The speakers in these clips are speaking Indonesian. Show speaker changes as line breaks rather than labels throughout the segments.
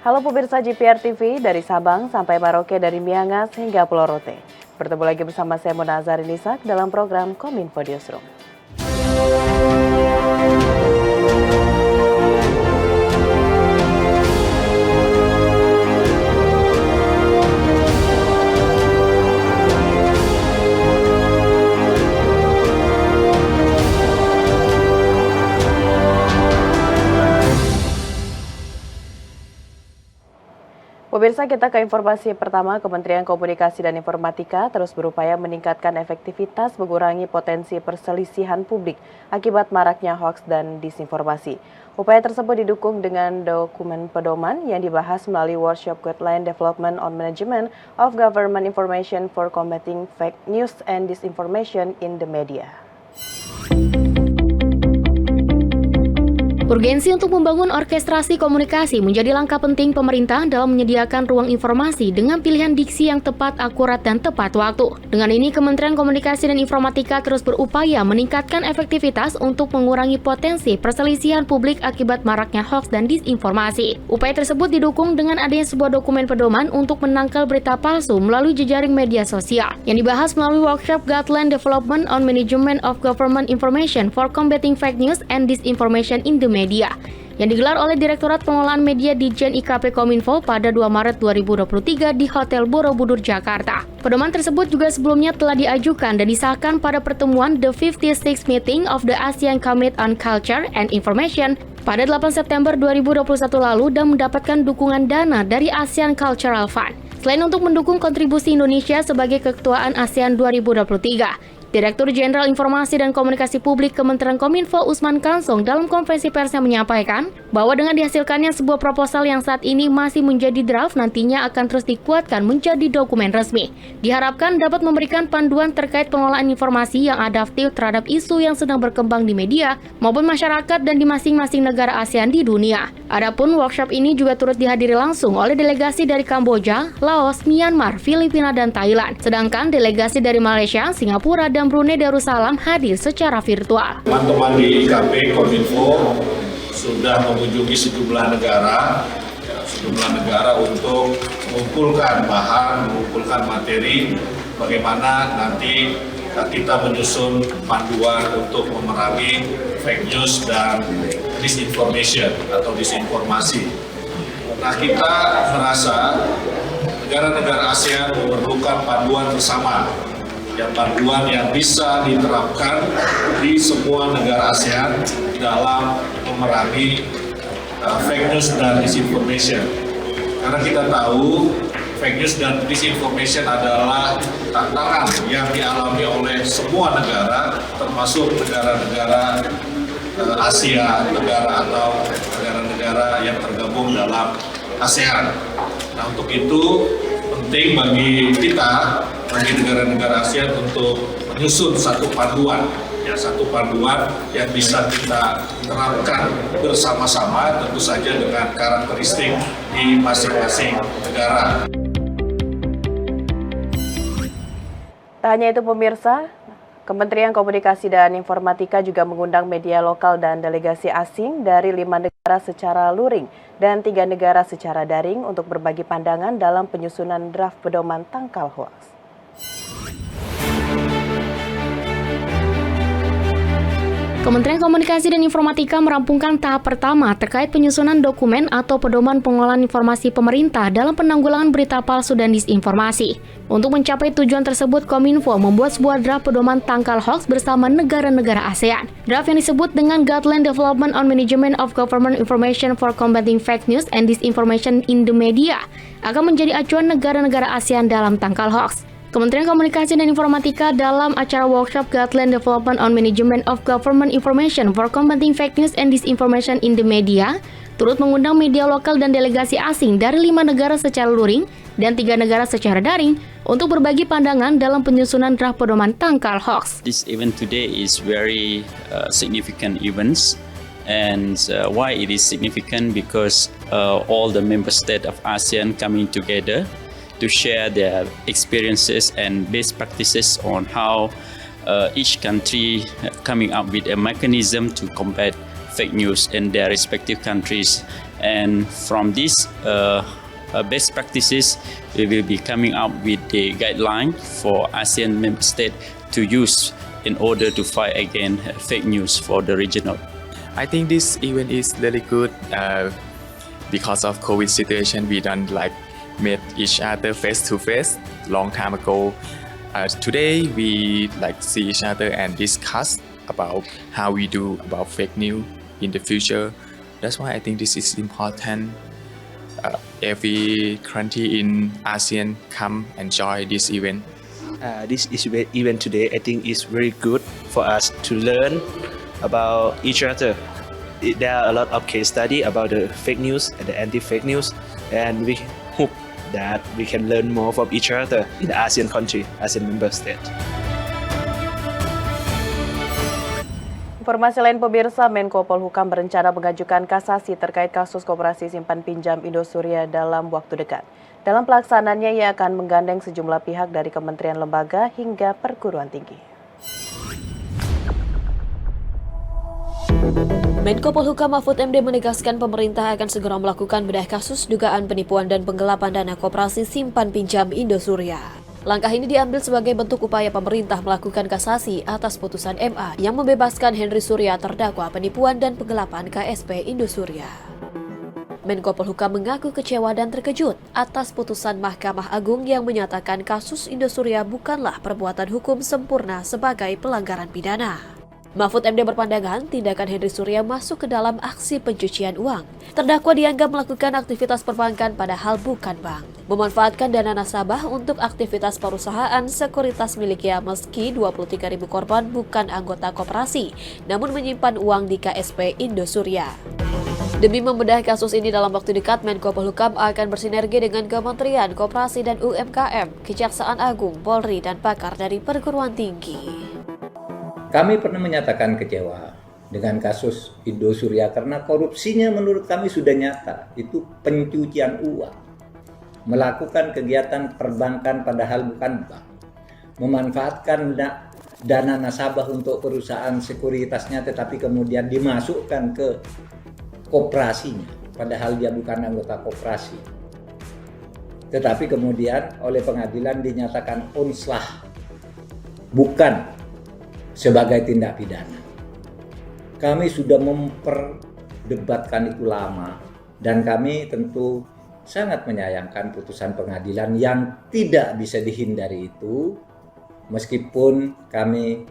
Halo pemirsa GPR TV, dari Sabang sampai Merauke, dari Miangas hingga Pulau Rote. Bertemu lagi bersama saya Mona Azharinisak dalam program Kominfo Newsroom. Pemirsa, kita ke informasi pertama. Kementerian Komunikasi dan Informatika terus berupaya meningkatkan efektivitas mengurangi potensi perselisihan publik akibat maraknya hoaks dan disinformasi. Upaya tersebut didukung dengan dokumen pedoman yang dibahas melalui workshop Guideline Development on Management of Government Information for Combating Fake News and Disinformation in the Media.
Urgensi untuk membangun orkestrasi komunikasi menjadi langkah penting pemerintah dalam menyediakan ruang informasi dengan pilihan diksi yang tepat, akurat, dan tepat waktu. Dengan ini, Kementerian Komunikasi dan Informatika terus berupaya meningkatkan efektivitas untuk mengurangi potensi perselisihan publik akibat maraknya hoaks dan disinformasi. Upaya tersebut didukung dengan adanya sebuah dokumen pedoman untuk menangkal berita palsu melalui jejaring media sosial, yang dibahas melalui workshop Guideline Development on Management of Government Information for Combating Fake News and Disinformation in the Media, yang digelar oleh Direktorat Pengelolaan Media Ditjen IKP Kominfo pada 2 Maret 2023 di Hotel Borobudur, Jakarta. Pedoman tersebut juga sebelumnya telah diajukan dan disahkan pada pertemuan The 56th Meeting of the ASEAN Commit on Culture and Information pada 8 September 2021 lalu dan mendapatkan dukungan dana dari ASEAN Cultural Fund. Selain untuk mendukung kontribusi Indonesia sebagai keketuaan ASEAN 2023, Direktur Jenderal Informasi dan Komunikasi Publik Kementerian Kominfo Usman Kansong dalam konferensi persnya menyampaikan bahwa dengan dihasilkannya sebuah proposal yang saat ini masih menjadi draft, nantinya akan terus dikuatkan menjadi dokumen resmi. Diharapkan dapat memberikan panduan terkait pengelolaan informasi yang adaptif terhadap isu yang sedang berkembang di media maupun masyarakat dan di masing-masing negara ASEAN di dunia. Adapun workshop ini juga turut dihadiri langsung oleh delegasi dari Kamboja, Laos, Myanmar, Filipina, dan Thailand. Sedangkan delegasi dari Malaysia, Singapura, dan Brunei Darussalam hadir secara virtual.
Teman-teman di IKP Kominfo sudah mengunjungi sejumlah negara untuk mengumpulkan bahan, mengumpulkan materi bagaimana nanti kita menyusun panduan untuk memerangi fake news dan disinformation atau disinformasi. Nah, kita merasa negara-negara ASEAN memerlukan panduan bersama, panduan yang bisa diterapkan di semua negara ASEAN dalam memerangi fake news dan disinformation. Karena kita tahu fake news dan disinformation adalah tantangan yang dialami oleh semua negara, termasuk negara-negara Asia Tenggara atau negara-negara yang tergabung dalam ASEAN. Nah, untuk itu penting bagi kita, bagi negara-negara ASEAN untuk menyusun satu panduan yang bisa kita terapkan bersama-sama, tentu saja dengan karakteristik di masing-masing negara.
Tak hanya itu pemirsa, Kementerian Komunikasi dan Informatika juga mengundang media lokal dan delegasi asing dari 5 negara secara luring dan 3 negara secara daring untuk berbagi pandangan dalam penyusunan draft pedoman tangkal hoaks.
Kementerian Komunikasi dan Informatika merampungkan tahap pertama terkait penyusunan dokumen atau pedoman pengelolaan informasi pemerintah dalam penanggulangan berita palsu dan disinformasi. Untuk mencapai tujuan tersebut, Kominfo membuat sebuah draft pedoman tangkal hoaks bersama negara-negara ASEAN. Draft yang disebut dengan Guideline Development on Management of Government Information for Combating Fake News and Disinformation in the Media akan menjadi acuan negara-negara ASEAN dalam tangkal hoaks. Kementerian Komunikasi dan Informatika dalam acara workshop Guideline Development on Management of Government Information for Combating Fake News and Disinformation in the Media turut mengundang media lokal dan delegasi asing dari 5 negara secara luring dan 3 negara secara daring untuk berbagi pandangan dalam penyusunan draft pedoman tangkal hoaks.
This event today is very significant events, and why it is significant because all the member states of ASEAN coming together to share their experiences and best practices on how each country coming up with a mechanism to combat fake news in their respective countries. And from this best practices, we will be coming up with a guideline for ASEAN member states to use in order to fight against fake news for the regional.
I think this event is really good because of COVID situation. We don't meet each other face to face long time ago. Today we see each other and discuss about how we do about fake news in the future. That's why I think this is important. Every country in ASEAN come and join this event.
This event today, I think, is very good for us to learn about each other. There are a lot of case study about the fake news and the anti-fake news, and we hope that we can learn more from each other in the ASEAN country, ASEAN member state.
Informasi lain pemirsa, Menko Polhukam berencana mengajukan kasasi terkait kasus koperasi simpan pinjam Indosuria dalam waktu dekat. Dalam pelaksanaannya, ia akan menggandeng sejumlah pihak dari kementerian lembaga hingga perguruan tinggi.
Menko Polhukam Mahfud MD menegaskan pemerintah akan segera melakukan bedah kasus dugaan penipuan dan penggelapan dana koperasi simpan pinjam Indosuria. Langkah ini diambil sebagai bentuk upaya pemerintah melakukan kasasi atas putusan MA yang membebaskan Henry Surya terdakwa penipuan dan penggelapan KSP Indosuria. Menko Polhukam mengaku kecewa dan terkejut atas putusan Mahkamah Agung yang menyatakan kasus Indosuria bukanlah perbuatan hukum sempurna sebagai pelanggaran pidana. Mahfud MD berpandangan tindakan Henry Surya masuk ke dalam aksi pencucian uang. Terdakwa dianggap melakukan aktivitas perbankan padahal bukan bank. Memanfaatkan dana nasabah untuk aktivitas perusahaan sekuritas miliknya meski 23.000 korban bukan anggota koperasi, namun menyimpan uang di KSP Indosuria. Demi membedah kasus ini dalam waktu dekat, Menko Polhukam akan bersinergi dengan Kementerian Koperasi dan UMKM, Kejaksaan Agung, Polri, dan pakar dari perguruan tinggi.
Kami pernah menyatakan kecewa dengan kasus Indosuria karena korupsinya menurut kami sudah nyata. Itu pencucian uang. Melakukan kegiatan perbankan padahal bukan bank. Memanfaatkan dana nasabah untuk perusahaan sekuritasnya tetapi kemudian dimasukkan ke koperasinya. Padahal dia bukan anggota koperasi. Tetapi kemudian oleh pengadilan dinyatakan unslah. Bukan sebagai tindak pidana. Kami sudah memperdebatkan itu lama dan kami tentu sangat menyayangkan putusan pengadilan yang tidak bisa dihindari itu, meskipun kami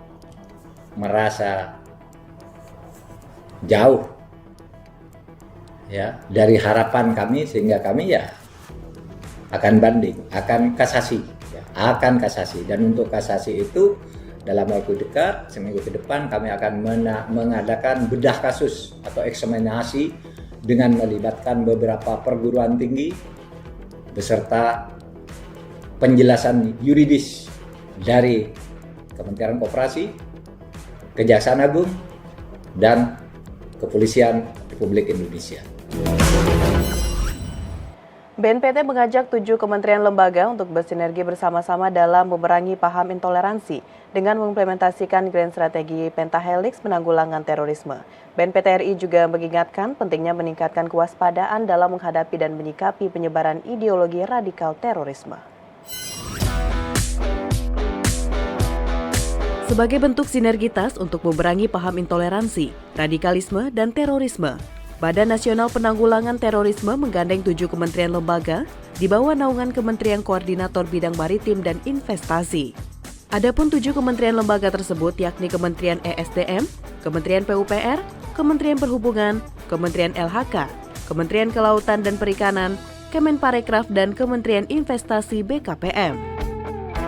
merasa jauh ya dari harapan kami, sehingga kami ya akan banding, akan kasasi dan untuk kasasi itu dalam waktu dekat, seminggu ke depan kami akan mengadakan bedah kasus atau eksaminasi dengan melibatkan beberapa perguruan tinggi beserta penjelasan yuridis dari Kementerian Koperasi, Kejaksaan Agung, dan Kepolisian Republik Indonesia.
BNPT mengajak 7 kementerian lembaga untuk bersinergi bersama-sama dalam memerangi paham intoleransi dengan mengimplementasikan Grand Strategi Pentahelix penanggulangan terorisme. BNPT RI juga mengingatkan pentingnya meningkatkan kewaspadaan dalam menghadapi dan menyikapi penyebaran ideologi radikal terorisme. Sebagai bentuk sinergitas untuk memerangi paham intoleransi, radikalisme, dan terorisme, Badan Nasional Penanggulangan Terorisme menggandeng 7 kementerian lembaga di bawah naungan Kementerian Koordinator Bidang Maritim dan Investasi. Adapun 7 kementerian lembaga tersebut yakni Kementerian ESDM, Kementerian PUPR, Kementerian Perhubungan, Kementerian LHK, Kementerian Kelautan dan Perikanan, Kemenparekraf, dan Kementerian Investasi BKPM.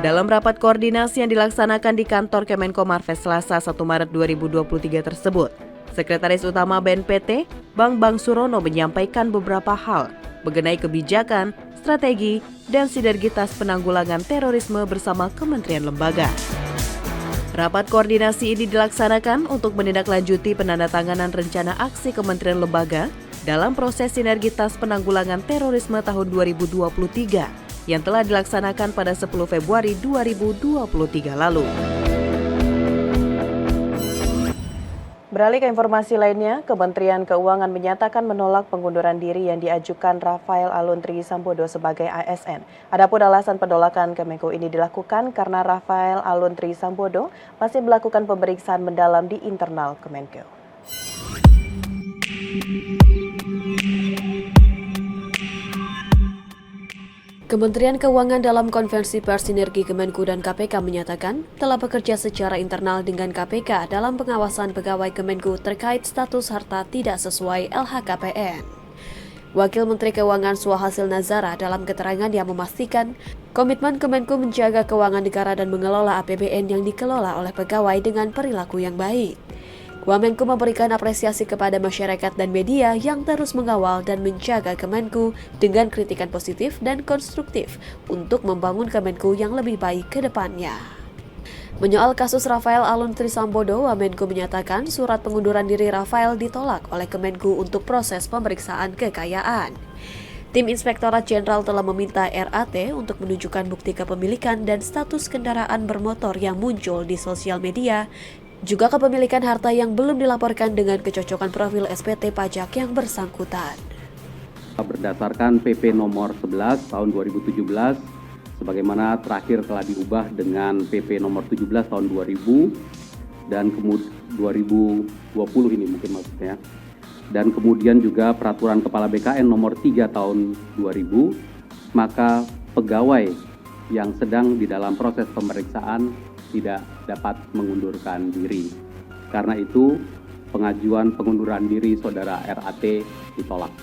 Dalam rapat koordinasi yang dilaksanakan di kantor Kemenko Marves Selasa 1 Maret 2023 tersebut, Sekretaris Utama BNPT, Bambang Surono menyampaikan beberapa hal mengenai kebijakan, strategi, dan sinergitas penanggulangan terorisme bersama kementerian lembaga. Rapat koordinasi ini dilaksanakan untuk menindaklanjuti penandatanganan rencana aksi kementerian lembaga dalam proses sinergitas penanggulangan terorisme tahun 2023 yang telah dilaksanakan pada 10 Februari 2023 lalu. Beralih ke informasi lainnya, Kementerian Keuangan menyatakan menolak pengunduran diri yang diajukan Rafael Aluntri Sambodo sebagai ASN. Adapun alasan penolakan Kemenko ini dilakukan karena Rafael Aluntri Sambodo masih melakukan pemeriksaan mendalam di internal Kemenko.
Kementerian Keuangan dalam konferensi pers sinergi Kemenku dan KPK menyatakan telah bekerja secara internal dengan KPK dalam pengawasan pegawai Kemenku terkait status harta tidak sesuai LHKPN. Wakil Menteri Keuangan Suhasil Nazara dalam keterangan yang memastikan komitmen Kemenku menjaga keuangan negara dan mengelola APBN yang dikelola oleh pegawai dengan perilaku yang baik. Wamenku memberikan apresiasi kepada masyarakat dan media yang terus mengawal dan menjaga Kemenku dengan kritikan positif dan konstruktif untuk membangun Kemenku yang lebih baik ke depannya. Menyoal kasus Rafael Aluntri Sambodo, Wamenku menyatakan surat pengunduran diri Rafael ditolak oleh Kemenku untuk proses pemeriksaan kekayaan. Tim Inspektorat Jenderal telah meminta RAT untuk menunjukkan bukti kepemilikan dan status kendaraan bermotor yang muncul di sosial media, juga kepemilikan harta yang belum dilaporkan dengan kecocokan profil SPT pajak yang bersangkutan.
Berdasarkan PP nomor 11 tahun 2017, sebagaimana terakhir telah diubah dengan PP nomor 17 tahun 2000 dan kemudian 2020 ini mungkin maksudnya. Dan kemudian juga peraturan Kepala BKN nomor 3 tahun 2000, maka pegawai yang sedang di dalam proses pemeriksaan tidak dapat mengundurkan diri. Karena itu, pengajuan pengunduran diri saudara RAT ditolak.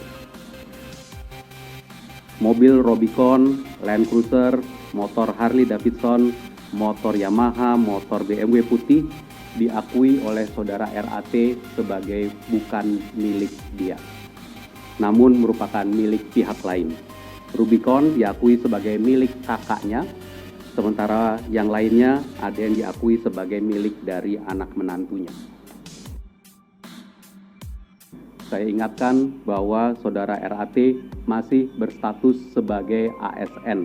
Mobil Rubicon, Land Cruiser, motor Harley Davidson, motor Yamaha, motor BMW putih diakui oleh saudara RAT sebagai bukan milik dia, namun merupakan milik pihak lain. Rubicon diakui sebagai milik kakaknya, sementara yang lainnya ada yang diakui sebagai milik dari anak menantunya. Saya ingatkan bahwa saudara RAT masih berstatus sebagai ASN,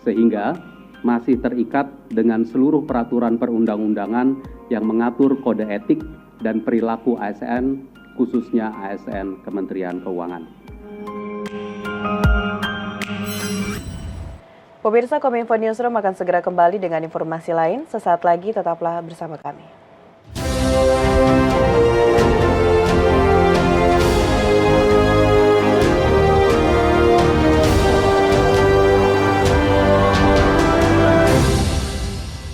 sehingga masih terikat dengan seluruh peraturan perundang-undangan yang mengatur kode etik dan perilaku ASN, khususnya ASN Kementerian Keuangan.
Pemirsa, Kominfo Newsroom akan segera kembali dengan informasi lain. Sesaat lagi tetaplah bersama kami.